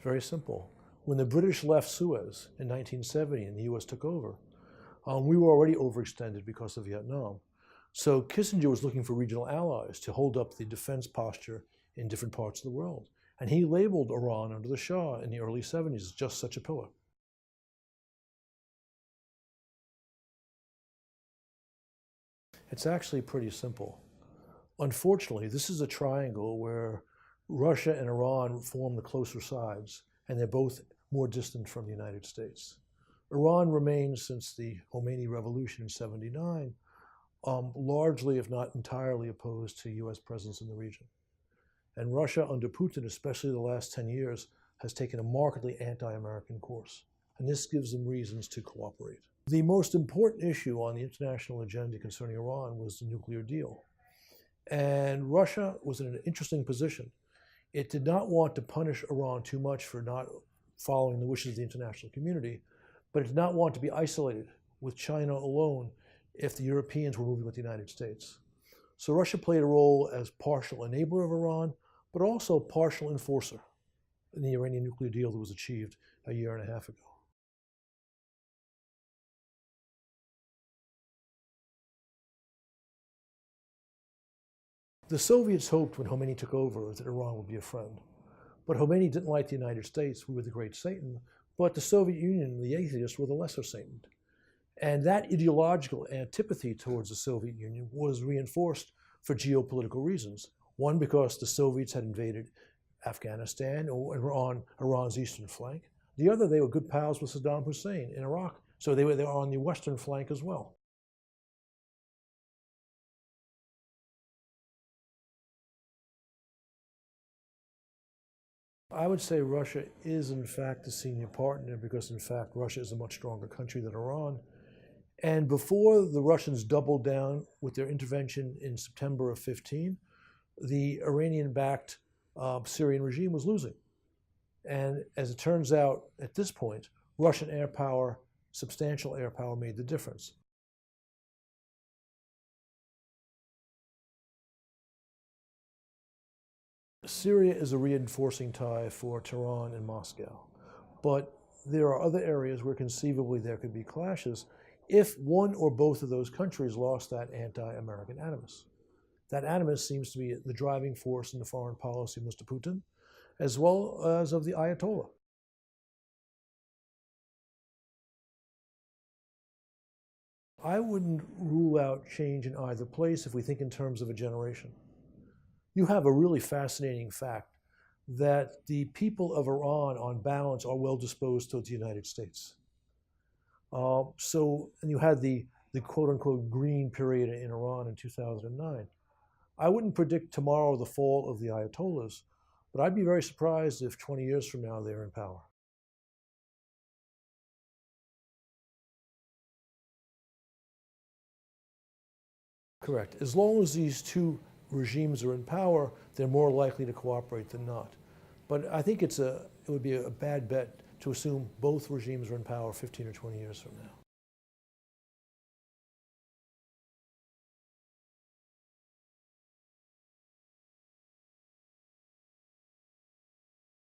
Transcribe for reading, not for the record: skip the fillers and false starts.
Very simple. When the British left Suez in 1970 and the US took over, we were already overextended because of Vietnam. So Kissinger was looking for regional allies to hold up the defense posture in different parts of the world. And he labeled Iran under the Shah in the early 70s as just such a pillar. It's actually pretty simple. Unfortunately, this is a triangle where Russia and Iran form the closer sides, and they're both more distant from the United States. Iran remains, since the Khomeini revolution in '79, largely, if not entirely, opposed to US presence in the region. And Russia, under Putin, especially the last 10 years, has taken a markedly anti-American course. And this gives them reasons to cooperate. The most important issue on the international agenda concerning Iran was the nuclear deal. And Russia was in an interesting position. It did not want to punish Iran too much for not following the wishes of the international community, but it did not want to be isolated with China alone if the Europeans were moving with the United States. So Russia played a role as partial enabler of Iran, but also partial enforcer in the Iranian nuclear deal that was achieved a year and a half ago. The Soviets hoped when Khomeini took over that Iran would be a friend. But Khomeini didn't like the United States. We were the great Satan. But the Soviet Union and the atheists were the lesser Satan. And that ideological antipathy towards the Soviet Union was reinforced for geopolitical reasons. One, because the Soviets had invaded Afghanistan or were on Iran's eastern flank. The other, they were good pals with Saddam Hussein in Iraq. So they were on the western flank as well. I would say Russia is, in fact, the senior partner because, in fact, Russia is a much stronger country than Iran. And before the Russians doubled down with their intervention in September of 15, the Iranian-backed Syrian regime was losing. And as it turns out, at this point, Russian air power, substantial air power, made the difference. Syria is a reinforcing tie for Tehran and Moscow, but there are other areas where conceivably there could be clashes if one or both of those countries lost that anti-American animus. That animus seems to be the driving force in the foreign policy of Mr. Putin, as well as of the Ayatollah. I wouldn't rule out change in either place if we think in terms of a generation. You have a really fascinating fact that the people of Iran, on balance, are well disposed towards the United States. And you had the quote-unquote green period in Iran in 2009. I wouldn't predict tomorrow the fall of the Ayatollahs, but I'd be very surprised if 20 years from now they're in power. Correct. As long as these two regimes are in power, they're more likely to cooperate than not. But I think it would be a bad bet to assume both regimes are in power 15 or 20 years from now.